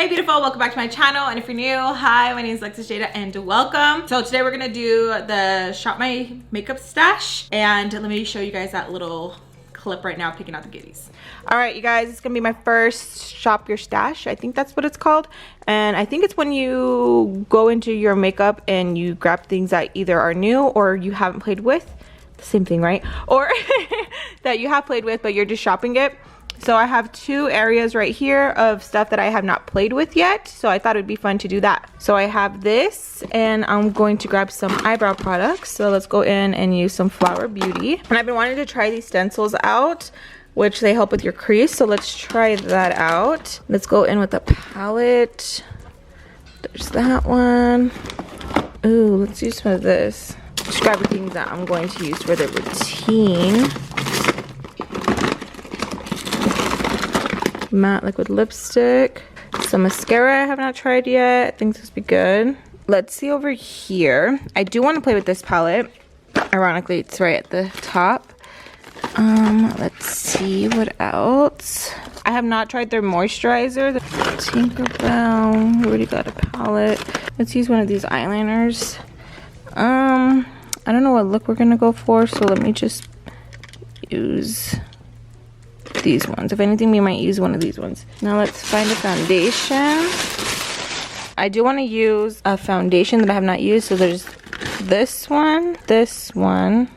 Hey beautiful, welcome back to my channel, and if you're new, hi, my name is Alexis Jayda and welcome. So today we're gonna do the shop my makeup stash, and let me show you guys that little clip right now picking out the goodies. All right, you guys, it's gonna be my first shop your stash. I think that's what it's called, and I think it's when you go into your makeup and you grab things that either are new or you haven't played with. The same thing, right? Or that you have played with but you're just shopping it. So I have two areas right here of stuff that I have not played with yet, so I thought it would be fun to do that. So I have this, and I'm going to grab some eyebrow products. So let's go in and use some Flower Beauty. And I've been wanting to try these stencils out, which they help with your crease, so let's try that out. Let's go in with a palette. There's that one. Ooh, let's use some of this. Just grab the things that I'm going to use for the routine. Matte liquid lipstick, some mascara I have not tried yet. I think this would be good. Let's see over here. I do want to play with this palette. Ironically, it's right at the top. Let's see what else. I have not tried their moisturizer, the Tinkerbell. We already got a palette. Let's use one of these eyeliners. I don't know what look we're gonna go for, so let me just use these ones. If anything, we might use one of these ones. Now let's find a foundation. I do want to use a foundation that I have not used, so there's this one,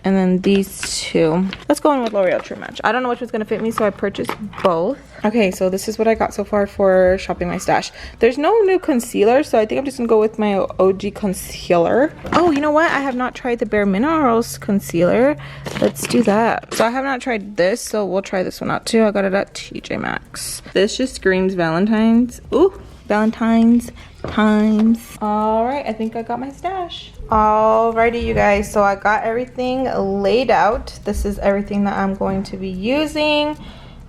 and then these two. Let's go in with L'Oreal True Match. I don't know which one's gonna fit me, so I purchased both. Okay, so this is what I got so far for shopping my stash. There's no new concealer, so I think I'm just gonna go with my OG concealer. Oh, you know what? I have not tried the Bare Minerals concealer. Let's do that. So I have not tried this, so we'll try this one out too. I got it at TJ Maxx. This just screams Valentine's. Ooh, Valentine's times. All right, I think I got my stash. Alrighty, you guys, so I got everything laid out. This is everything that I'm going to be using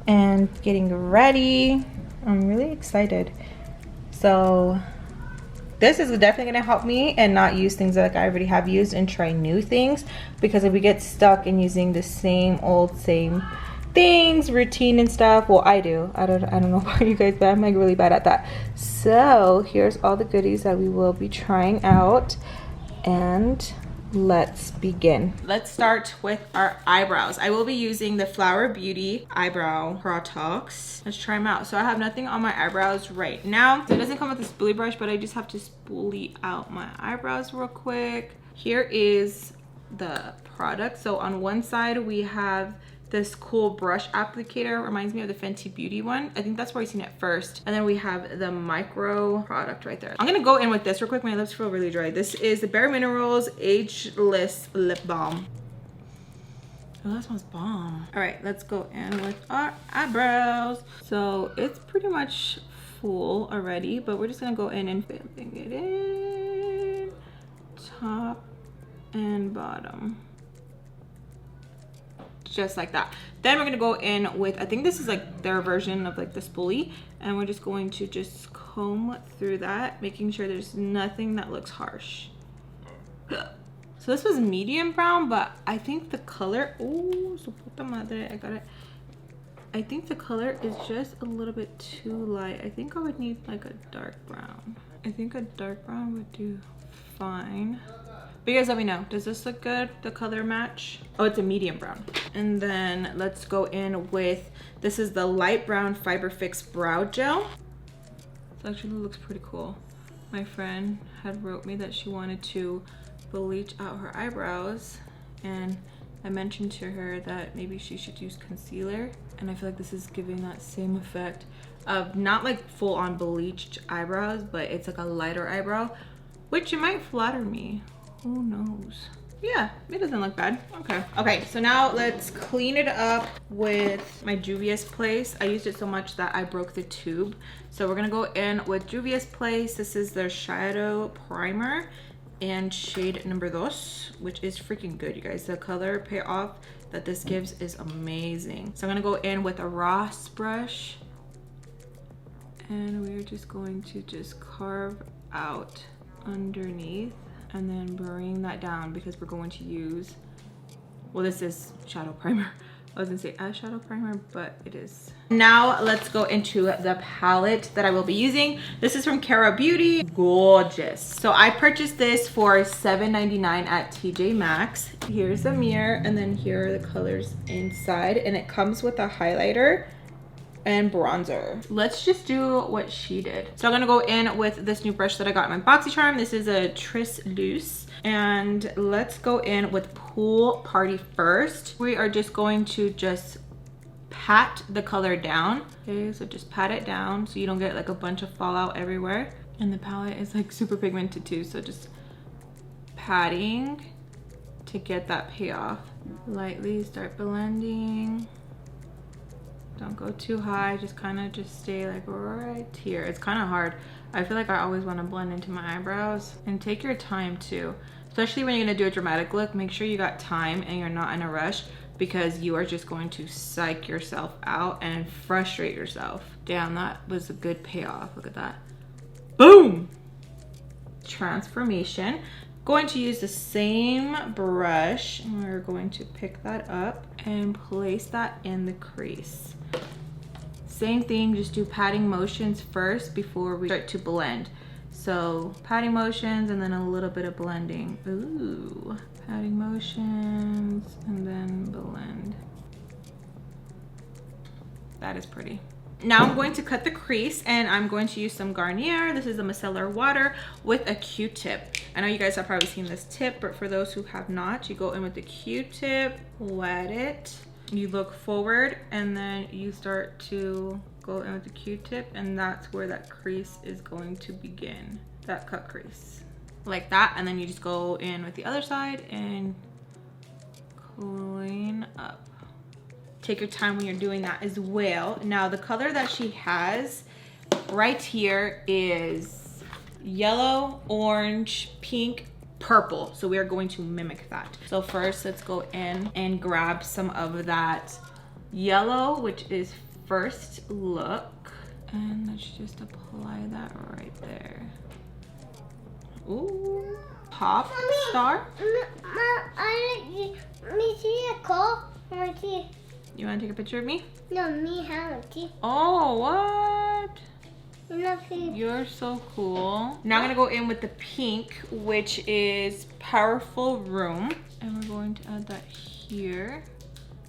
and getting ready. I'm really excited. So this is definitely going to help me and not use things that I already have used and try new things, because if we get stuck in using the same old same things, routine and stuff, well, I do. I don't know about you guys, but I'm like really bad at that. So here's all the goodies that we will be trying out, and let's begin. Let's start with our eyebrows. I will be using the Flower Beauty eyebrow products. Let's try them out. So I have nothing on my eyebrows right now. So it doesn't come with a spoolie brush, but I just have to spoolie out my eyebrows real quick. Here is the product. So on one side we have this cool brush applicator. Reminds me of the Fenty Beauty one. I think that's where I seen it first. And then we have the micro product right there. I'm gonna go in with this real quick. My lips feel really dry. This is the Bare Minerals Ageless Lip Balm. Oh, that smells bomb. All right, let's go in with our eyebrows. So it's pretty much full already, but we're just gonna go in and filling it in, top and bottom. Just like that. Then we're gonna go in with, I think this is like their version of like the spoolie, and we're just going to just comb through that, making sure there's nothing that looks harsh. So this was medium brown, but I think the color, oh, su puta madre, I got it. I think the color is just a little bit too light. I think I would need like a dark brown. I think a dark brown would do fine. But you guys let me know, does this look good, the color match? Oh, it's a medium brown. And then let's go in with, this is the light brown Fiber Fix brow gel. This actually looks pretty cool. My friend had wrote me that she wanted to bleach out her eyebrows, and I mentioned to her that maybe she should use concealer, and I feel like this is giving that same effect of not like full on bleached eyebrows, but it's like a lighter eyebrow, which it might flatter me. Who knows? Yeah, it doesn't look bad. Okay, so now let's clean it up with my Juvia's Place. I used it so much that I broke the tube. So we're gonna go in with Juvia's Place. This is their shadow primer and shade number 2, which is freaking good, you guys. The color payoff that this gives is amazing. So I'm gonna go in with a Ross brush, and we're just going to just carve out underneath and then bring that down, because we're going to use, well, this is shadow primer, I was gonna say eyeshadow primer, but it is. Now let's go into the palette that I will be using. This is from Kara Beauty. Gorgeous. So I purchased this for $7.99 at TJ Maxx. Here's a mirror, and then here are the colors inside, and it comes with a highlighter and bronzer. Let's just do what she did. So I'm gonna go in with this new brush that I got in my BoxyCharm. This is a Tris Loose. And let's go in with Pool Party first. We are just going to just pat the color down. Okay, so just pat it down so you don't get like a bunch of fallout everywhere. And the palette is like super pigmented too, so just patting to get that payoff. Lightly start blending. Don't go too high, just kind of just stay like right here. It's kind of hard. I feel like I always want to blend into my eyebrows. And take your time too. Especially when you're going to do a dramatic look, make sure you got time and you're not in a rush, because you are just going to psych yourself out and frustrate yourself. Damn, that was a good payoff. Look at that. Boom! Transformation. Going to use the same brush, and we're going to pick that up and place that in the crease. Same thing, just do patting motions first before we start to blend. So patting motions and then a little bit of blending. Ooh, patting motions and then blend. That is pretty. Now I'm going to cut the crease, and I'm going to use some Garnier. This is a micellar water with a Q-tip. I know you guys have probably seen this tip, but for those who have not, you go in with the Q-tip, wet it, you look forward, and then you start to go in with the Q-tip, and that's where that crease is going to begin, that cut crease. Like that, and then you just go in with the other side and clean up. Take your time when you're doing that as well. Now the color that she has right here is yellow, orange, pink, purple. So we are going to mimic that. So first let's go in and grab some of that yellow, which is First Look. And let's just apply that right there. Ooh, pop star. You want to take a picture of me? No, me have it. Oh, what? You're so cool. Now I'm going to go in with the pink, which is Powerful Room. And we're going to add that here.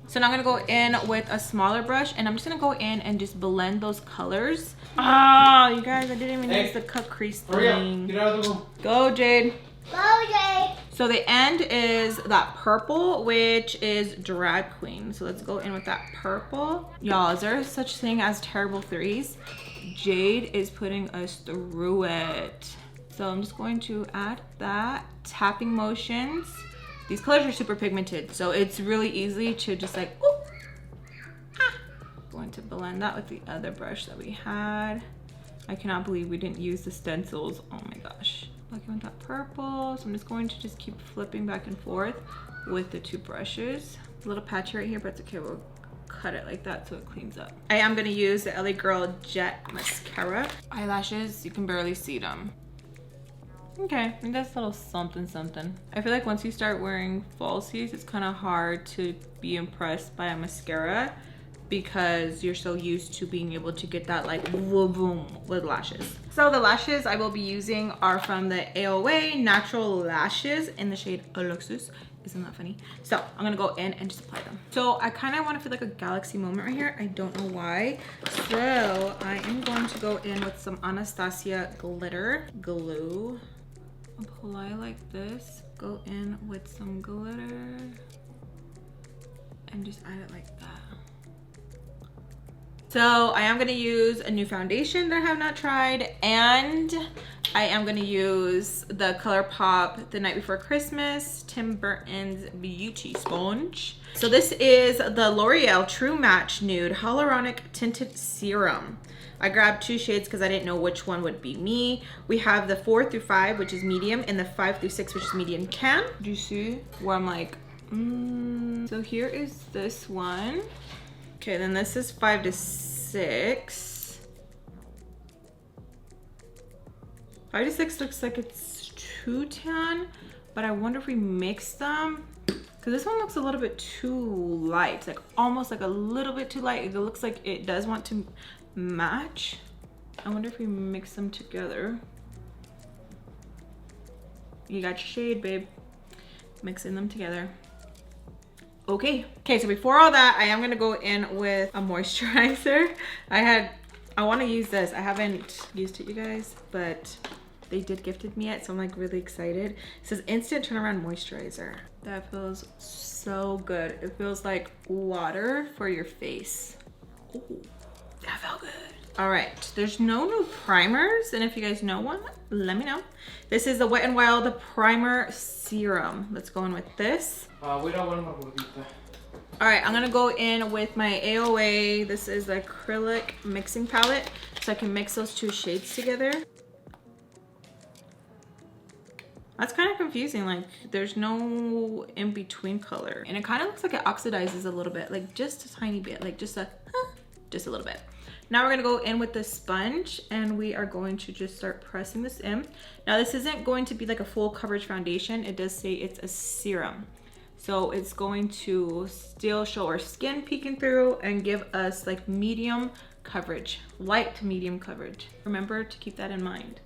So now I'm going to go in with a smaller brush, and I'm just going to go in and just blend those colors. Oh, you guys, I didn't even use the cut crease thing. Get out of the room. Go, Jade. Go, Jade. So the end is that purple, which is Drag Queen. So let's go in with that purple. Y'all, is there such thing as terrible threes? Jade is putting us through it. So I'm just going to add that. Tapping motions. These colors are super pigmented, so it's really easy to just like, ooh, ah. Going to blend that with the other brush that we had. I cannot believe we didn't use the stencils. Oh my gosh. Looking with that purple. So I'm just going to just keep flipping back and forth with the two brushes. A little patchy right here, but it's okay. We'll cut it like that so it cleans up. I am gonna use the LA Girl Jet Mascara. Eyelashes, you can barely see them. Okay, I think that's a little something something. I feel like once you start wearing falsies, it's kind of hard to be impressed by a mascara because you're so used to being able to get that like boom with lashes. So the lashes I will be using are from the AOA Natural Lashes in the shade Alexis. Isn't that funny? So I'm gonna go in and just apply them. So I kind of want to feel like a galaxy moment right here. I don't know why. So I am going to go in with some Anastasia glitter glue. Apply like this. Go in with some glitter and just add it like that. So I am going to use a new foundation that I have not tried, and I am going to use the ColourPop The Night Before Christmas Tim Burton's Beauty Sponge. So this is the L'Oreal True Match Nude Hyaluronic Tinted Serum. I grabbed two shades because I didn't know which one would be me. We have the 4 through 5, which is medium, and the 5 through 6, which is medium can. Do you see where I'm like, So here is this one. Okay, then this is 5 to 6. 5 to 6 looks like it's too tan, but I wonder if we mix them. Because this one looks a little bit too light, like almost like a little bit too light. It looks like it does want to match. I wonder if we mix them together. You got your shade, babe. Mixing them together. Okay, so before all that, I am gonna go in with a moisturizer. I want to use this. I haven't used it, you guys, but they did gifted me it, so I'm like really excited. It says instant turnaround moisturizer. That feels so good. It feels like water for your face. Ooh, that felt good. All right, there's no new primers, and if you guys know one, let me know. This is the Wet n Wild Primer Serum. Let's go in with this. We don't want to. All right, I'm gonna go in with my AOA. This is the acrylic mixing palette, so I can mix those two shades together. That's kind of confusing, like there's no in-between color. And it kind of looks like it oxidizes a little bit, like just a tiny bit, like just a little bit. Now we're gonna go in with the sponge and we are going to just start pressing this in. Now this isn't going to be like a full coverage foundation. It does say it's a serum. So it's going to still show our skin peeking through and give us like medium coverage, light to medium coverage. Remember to keep that in mind.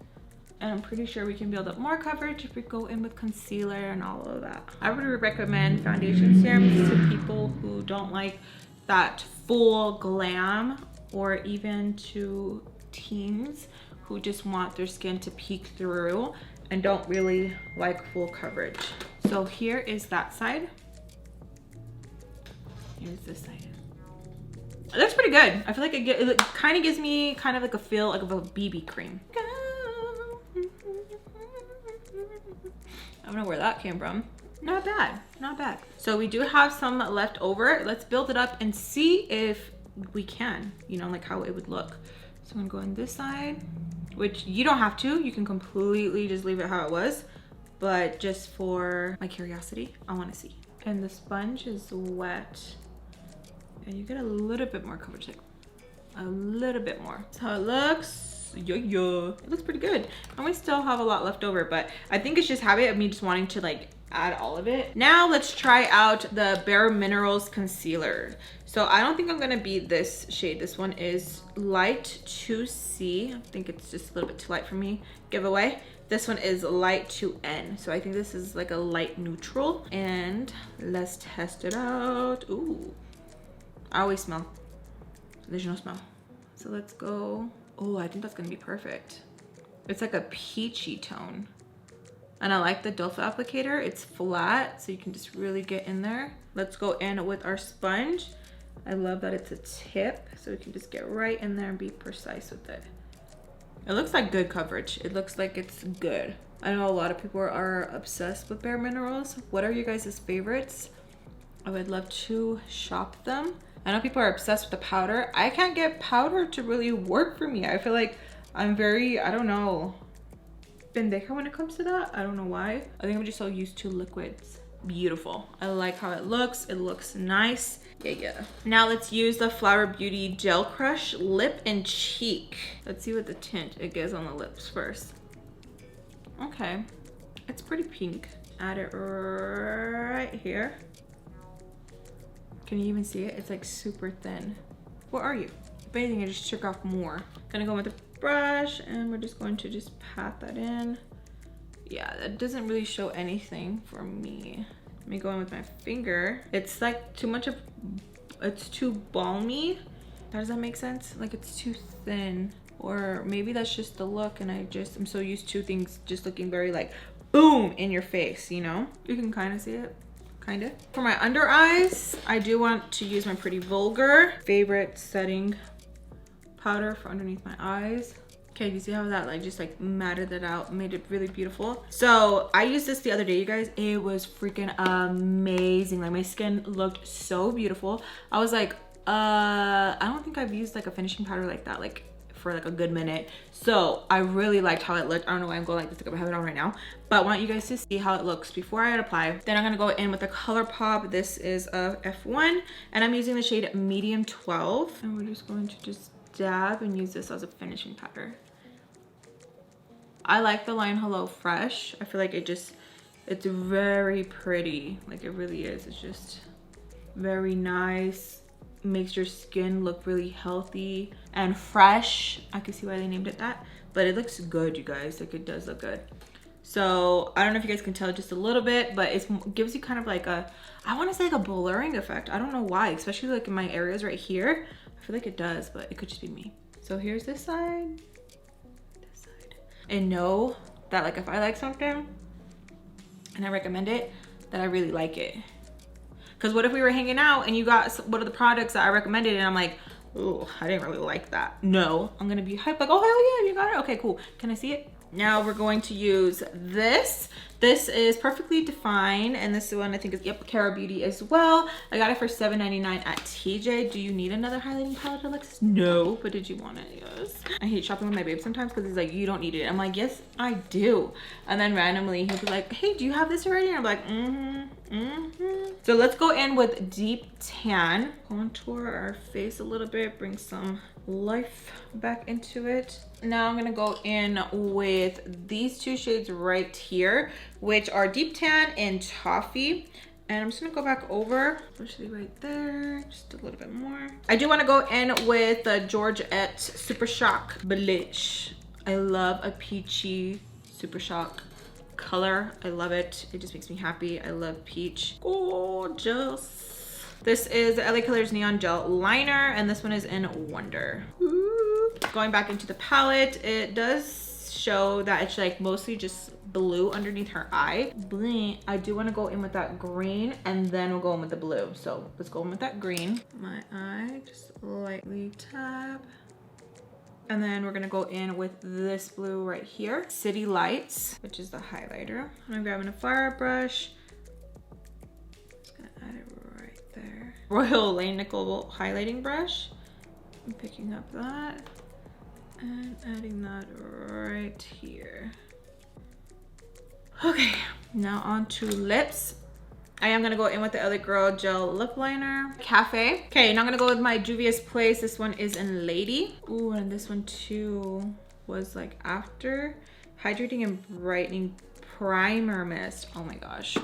And I'm pretty sure we can build up more coverage if we go in with concealer and all of that. I would recommend foundation serums to people who don't like that full glam, or even to teens who just want their skin to peek through and don't really like full coverage. So here is that side. Here's this side. It looks pretty good. I feel like it kind of gives me kind of like a feel like of a BB cream. I don't know where that came from. Not bad, not bad. So we do have some left over. Let's build it up and see if we can, you know, like how it would look. So I'm gonna go on this side, which you don't have to. You can completely just leave it how it was. But just for my curiosity, I wanna see. And the sponge is wet. And you get a little bit more coverage, like a little bit more. That's how it looks. Yeah, it looks pretty good. And we still have a lot left over, but I think it's just habit of me just wanting to like add all of it. Now let's try out the Bare Minerals concealer. So I don't think I'm gonna be this shade. This one is light 2C. I think it's just a little bit too light for me. Giveaway. This one is light 2N. So I think this is like a light neutral. And let's test it out. Ooh, I always smell. There's no smell. So let's go. Oh, I think that's gonna be perfect. It's like a peachy tone. And I like the doe foot applicator. It's flat, so you can just really get in there. Let's go in with our sponge. I love that it's a tip, so we can just get right in there and be precise with it. It looks like good coverage. It looks like it's good. I know a lot of people are obsessed with Bare Minerals. What are you guys' favorites? I would love to shop them. I know people are obsessed with the powder. I can't get powder to really work for me. I feel like I'm very, I don't know, pendeja when it comes to that. I don't know why. I think I'm just so used to liquids. Beautiful. I like how it looks. It looks nice. Yeah. Now let's use the Flower Beauty Gel Crush Lip and Cheek. Let's see what the tint it gives on the lips first. Okay, it's pretty pink. Add it right here. Can you even see it? It's like super thin. Where are you? If anything, I just took off more. Gonna go with the brush and we're just going to just pat that in. Yeah, that doesn't really show anything for me. Let me go in with my finger. It's like too much of, it's too balmy. How does that make sense? Like it's too thin. Or maybe that's just the look and I'm so used to things just looking very like boom in your face, you know? You can kind of see it. Kinda. For my under eyes, I do want to use my Pretty Vulgar favorite setting powder for underneath my eyes. Okay, you see how that like just like matted it out, made it really beautiful. So I used this the other day, you guys. It was freaking amazing. Like my skin looked so beautiful. I was like, I don't think I've used like a finishing powder like that like for like a good minute. So I really liked how it looked. I don't know why I'm going like this, like I have it on right now, but I want you guys to see how it looks before I apply. Then I'm gonna go in with the ColourPop. This is a F1 and I'm using the shade Medium 12 and we're just going to just dab and use this as a finishing powder. I like the line Hello Fresh. I feel like it just It's very pretty, like it really is. It's just very nice. Makes your skin look really healthy and fresh. I can see why they named it that, but it looks good, you guys. Like it does look good. So I don't know if you guys can tell just a little bit, but it gives you kind of like a, I want to say like a blurring effect. I don't know why, especially like in my areas right here. I feel like it does, but it could just be me. So here's this side, and know that like if I like something and I recommend it, that I really like it. Because what if we were hanging out and you got one of the products that I recommended and I'm like, oh, I didn't really like that. No, I'm gonna be hyped like, oh hell yeah, you got it. Okay, cool. Can I see it? Now we're going to use this. This is Perfectly Defined, and this one I think is, yep, Cara Beauty as well. I got it for $7.99 at TJ. Do you need another highlighting palette, Alexis? No, but did you want it? Yes. I hate shopping with my babe sometimes because he's like, you don't need it. I'm like, yes, I do. And then randomly he'll be like, hey, do you have this already? And I'm like, So let's go in with Deep Tan. Contour our face a little bit, bring some life back into it. Now I'm gonna go in with these two shades right here, which are Deep Tan and Toffee. And I'm just gonna go back over, especially right there, just a little bit more. I do wanna go in with the Georgette Super Shock Blush. I love a peachy Super Shock color. I love it. It just makes me happy. I love peach. Gorgeous. This is the LA Colors Neon Gel Liner, and this one is in Wonder. Ooh. Going back into the palette, it does show that it's like mostly just blue underneath her eye. Blink. I do want to go in with that green, and then we'll go in with the blue. So let's go in with that green. My eye, just lightly tap. And then we're gonna go in with this blue right here, City Lights, which is the highlighter. I'm grabbing a fire brush. Just gonna add it right there. Royal Nickel highlighting brush. I'm picking up that and adding that right here. Okay, now on to lips. I am gonna go in with the LA Girl Gel Lip Liner, Cafe. Okay, now I'm gonna go with my Juvia's Place. This one is in Lady. Ooh, and this one too was like after hydrating and brightening primer mist. Oh my gosh.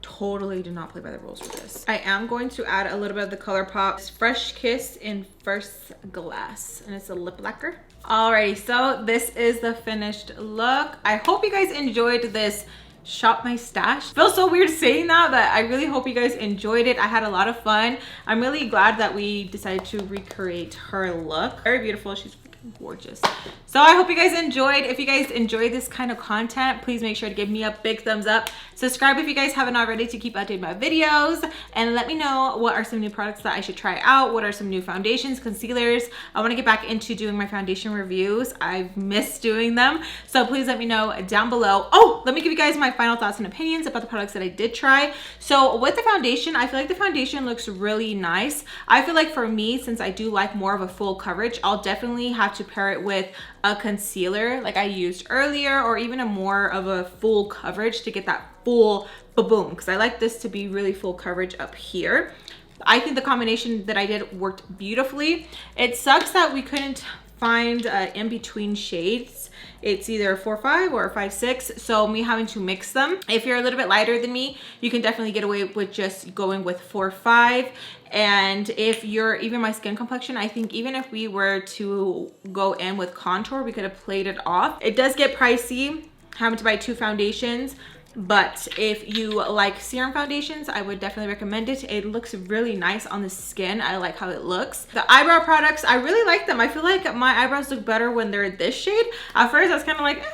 Totally did not play by the rules for this. I am going to add a little bit of the ColourPop Fresh Kiss in First Glass, and it's a lip lacquer. Alrighty, so this is the finished look. I hope you guys enjoyed this shop my stash. Feels so weird saying that, but I really hope you guys enjoyed it. I had a lot of fun. I'm really glad that we decided to recreate her look. Very beautiful. She's freaking gorgeous. So I hope you guys enjoyed. If you guys enjoy this kind of content, please make sure to give me a big thumbs up. Subscribe if you guys haven't already to keep updated my videos, and let me know what are some new products that I should try out. What are some new foundations, concealers. I want to get back into doing my foundation reviews. I've missed doing them, so please let me know down below. Oh, let me give you guys my final thoughts and opinions about the products that I did try. So with the foundation, I feel like the foundation looks really nice. I feel like for me, since I do like more of a full coverage, I'll definitely have to pair it with a concealer like I used earlier, or even a more of a full coverage to get that full boom, because I like this to be really full coverage up here. I think the combination that I did worked beautifully. It sucks that we couldn't find in-between shades. It's either 4.5 or 5.6, so me having to mix them. If you're a little bit lighter than me, you can definitely get away with just going with 4.5. And if you're even my skin complexion, I think even if we were to go in with contour, we could have played it off. It does get pricey having to buy two foundations, but if you like serum foundations, I would definitely recommend it. It looks really nice on the skin. I like how it looks. The eyebrow products, I really like them. I feel like my eyebrows look better when they're this shade. At first I was kind of like,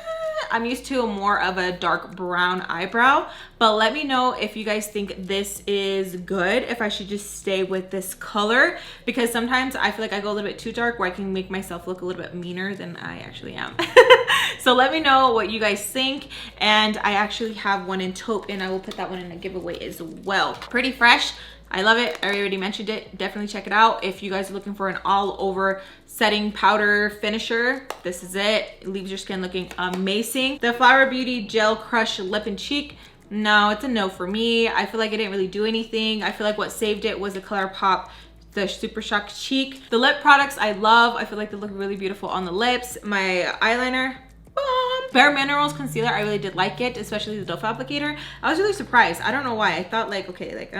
I'm used to more of a dark brown eyebrow, but let me know if you guys think this is good, if I should just stay with this color, because sometimes I feel like I go a little bit too dark where I can make myself look a little bit meaner than I actually am. So let me know what you guys think. And I actually have one in taupe, and I will put that one in a giveaway as well. Pretty fresh. I love it. I already mentioned it. Definitely check it out. If you guys are looking for an all over setting powder finisher, this is it. It leaves your skin looking amazing. The Flower Beauty Gel Crush Lip and Cheek. No, it's a no for me. I feel like it didn't really do anything. I feel like what saved it was the ColourPop, the Super Shock Cheek. The lip products I love. I feel like they look really beautiful on the lips. My eyeliner, bomb. Bare Minerals concealer, I really did like it, especially the doe foot applicator. I was really surprised. I don't know why. I thought like, okay, like,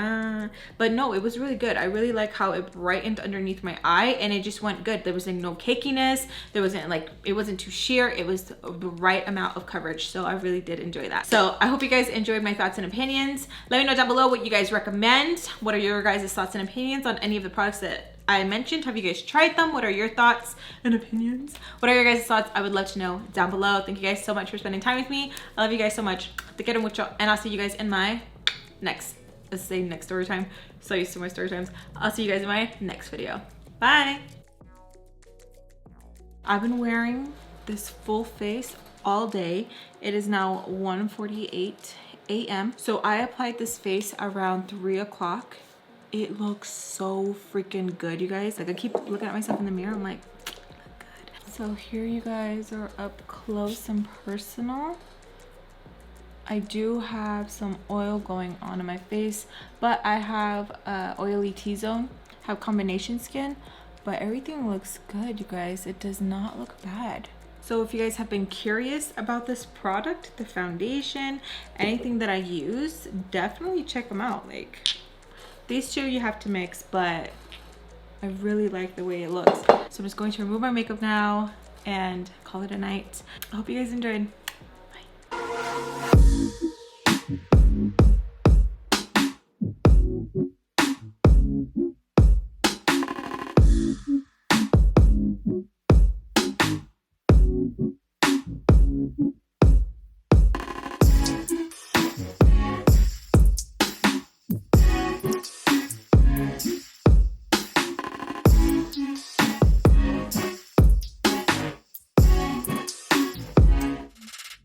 but no, it was really good. I really like how it brightened underneath my eye and it just went good. There was like no cakiness. There wasn't like, it wasn't too sheer. It was the right amount of coverage. So I really did enjoy that. So I hope you guys enjoyed my thoughts and opinions. Let me know down below what you guys recommend. What are your guys' thoughts and opinions on any of the products that I mentioned? Have you guys tried them? What are your thoughts and opinions? What are your guys' thoughts? I would love to know down below. Thank you guys so much for spending time with me. I love you guys so much. Te quiero mucho. And I'll see you guys in my next, let's say next story time. So used to my story times. I'll see you guys in my next video. Bye. I've been wearing this full face all day. It is now 1:48 a.m. So I applied this face around 3 o'clock. It looks so freaking good, you guys. Like I keep looking at myself in the mirror. I'm like, I look good. So here you guys are up close and personal. I do have some oil going on in my face, but I have oily T-zone, have combination skin, but everything looks good, you guys. It does not look bad. So if you guys have been curious about this product, the foundation, anything that I use, definitely check them out. Like, these two you have to mix, but I really like the way it looks. So I'm just going to remove my makeup now and call it a night. I hope you guys enjoyed.